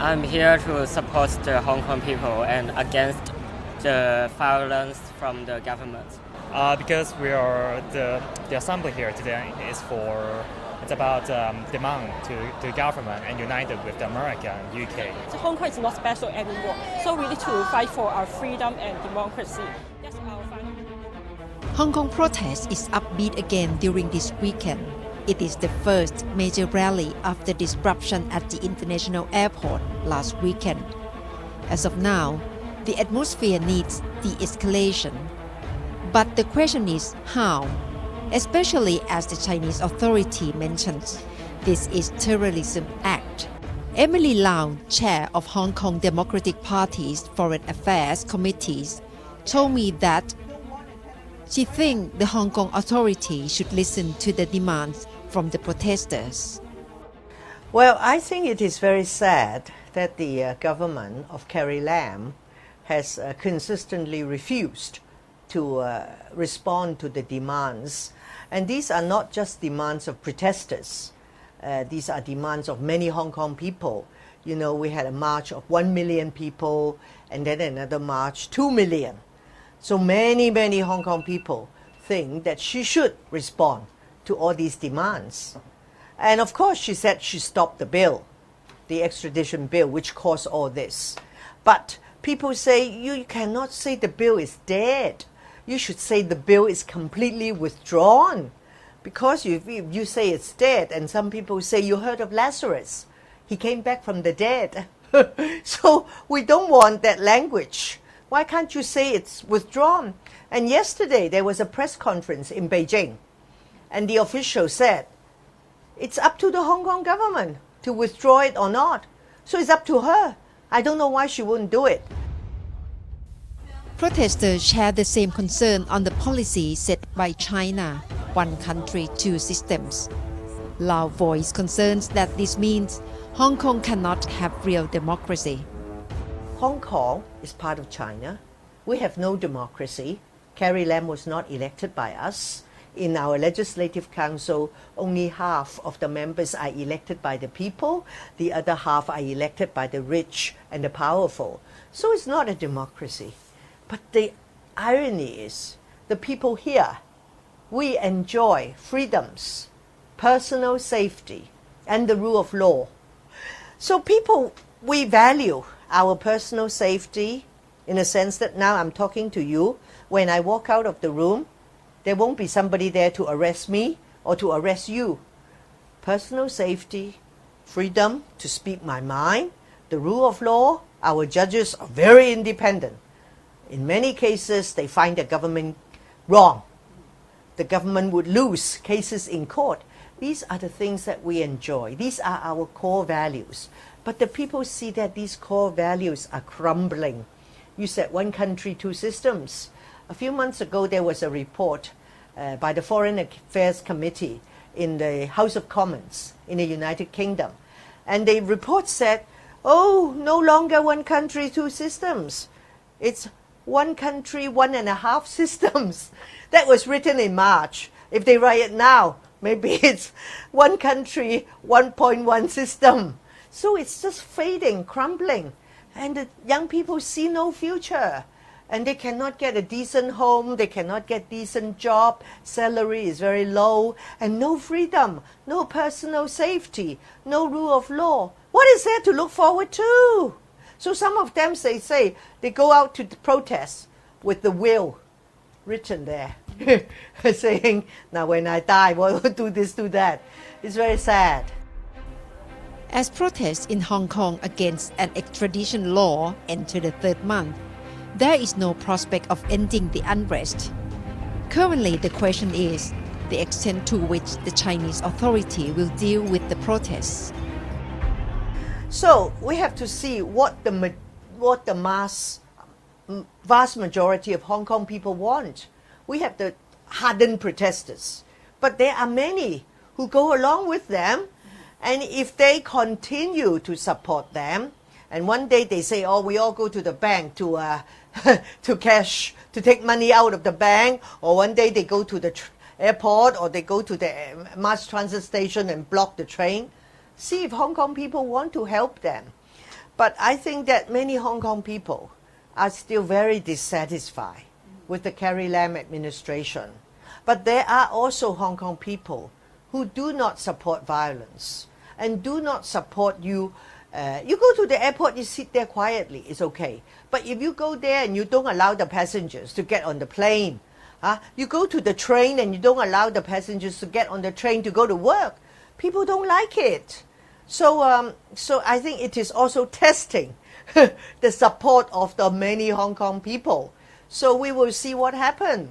I'm here to support the Hong Kong people and against the violence from the government. Because we are the assembly here today is it's about demand to the government and united with America and UK. So Hong Kong is not special anymore, so we need to fight for our freedom and democracy. That's our final. Hong Kong protest is upbeat again during this weekend. It is the first major rally after disruption at the international airport last weekend. As of now, the atmosphere needs de-escalation. But the question is how, especially as the Chinese authority mentions this is terrorism act. Emily Lau, chair of Hong Kong Democratic Party's Foreign Affairs Committees, told me that she thinks the Hong Kong authority should listen to the demands from the protesters. Well, I think it is very sad that the government of Carrie Lam has consistently refused to respond to the demands. And these are not just demands of protesters. These are demands of many Hong Kong people. You know, we had a march of 1 million people and then another march, 2 million. So many Hong Kong people think that she should respond to all these demands. And of course, she said she stopped the bill, the extradition bill, which caused all this. But people say, you cannot say the bill is dead. You should say the bill is completely withdrawn. Because if you say it's dead, and some people say, you heard of Lazarus. He came back from the dead. So we don't want that language. Why can't you say it's withdrawn? And yesterday there was a press conference in Beijing. And the official said, it's up to the Hong Kong government to withdraw it or not. So it's up to her. I don't know why she wouldn't do it. Protesters share the same concern on the policy set by China, one country, two systems. Lau voiced concerns that this means Hong Kong cannot have real democracy. Hong Kong is part of China. We have no democracy. Carrie Lam was not elected by us. In our Legislative Council, only half of the members are elected by the people. The other half are elected by the rich and the powerful. So it's not a democracy. But the irony is, the people here, we enjoy freedoms, personal safety, and the rule of law. So people, we value our personal safety in a sense that now I'm talking to you. When I walk out of the room, there won't be somebody there to arrest me or to arrest you. Personal safety, freedom to speak my mind, the rule of law, our judges are very independent. In many cases, they find the government wrong. The government would lose cases in court. These are the things that we enjoy. These are our core values. But the people see that these core values are crumbling. You said one country, two systems. A few months ago, there was a report by the Foreign Affairs Committee in the House of Commons in the United Kingdom. And the report said, oh, no longer one country, two systems. It's one country, 1.5 systems. That was written in March. If they write it now, maybe it's one country, 1.1 system. So it's just fading, crumbling. And the young people see no future. And they cannot get a decent home, they cannot get decent job, salary is very low, and no freedom, no personal safety, no rule of law. What is there to look forward to? So some of them, they say, they go out to protest with the will written there, saying, now when I die, we'll do this, do that. It's very sad. As protests in Hong Kong against an extradition law enter the third month, there is no prospect of ending the unrest. Currently, the question is the extent to which the Chinese authority will deal with the protests. So we have to see what the vast majority of Hong Kong people want. We have the hardened protesters, but there are many who go along with them, and if they continue to support them, and one day they say, oh, we all go to the bank to to take money out of the bank, or one day they go to the airport, or they go to the mass transit station and block the train. See if Hong Kong people want to help them. But I think that many Hong Kong people are still very dissatisfied with the Carrie Lam administration. But there are also Hong Kong people who do not support violence and do not support you. You go to the airport, you sit there quietly, it's okay. But if you go there and you don't allow the passengers to get on the plane, you go to the train and you don't allow the passengers to get on the train to go to work, people don't like it. So, so I think it is also testing the support of the many Hong Kong people. So we will see what happens.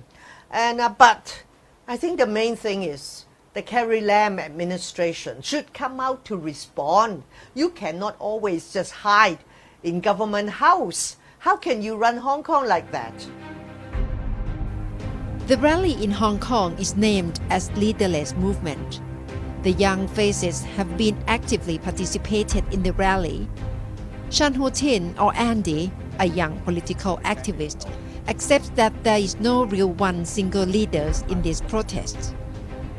And, but I think the main thing is the Carrie Lam administration should come out to respond. You cannot always just hide in government house. How can you run Hong Kong like that? The rally in Hong Kong is named as Leaderless Movement. The young faces have been actively participated in the rally. Chan Ho Tin, or Andy, a young political activist, accepts that there is no real one single leaders in this protest.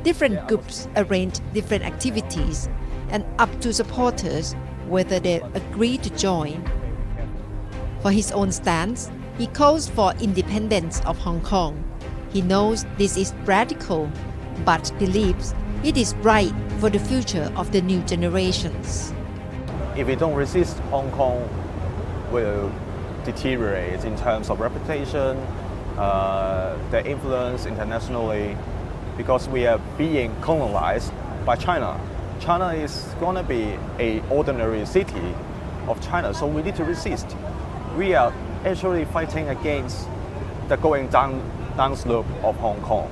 Different groups arrange different activities and up to supporters whether they agree to join. For his own stance, he calls for independence of Hong Kong. He knows this is radical, but believes it is right for the future of the new generations. If we don't resist, Hong Kong will deteriorate in terms of reputation, their influence internationally, because we are being colonized by China. China is going to be an ordinary city of China, so we need to resist. We are actually fighting against the going down slope of Hong Kong.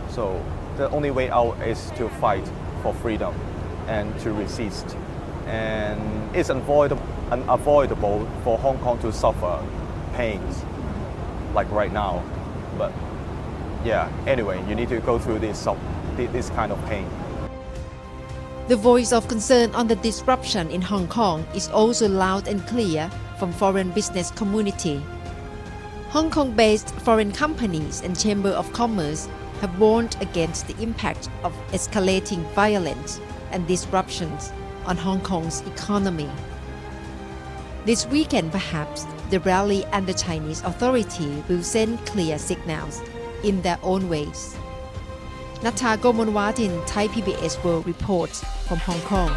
So the only way out is to fight for freedom and to resist. And it's unavoidable for Hong Kong to suffer pains like right now. But yeah, anyway, you need to go through this kind of pain. The voice of concern on the disruption in Hong Kong is also loud and clear from foreign business community. Hong Kong-based foreign companies and Chamber of Commerce have warned against the impact of escalating violence and disruptions on Hong Kong's economy. This weekend, perhaps, the rally and the Chinese authority will send clear signals in their own ways. Natha Gomonwatin, Thai PBS World reports from Hong Kong.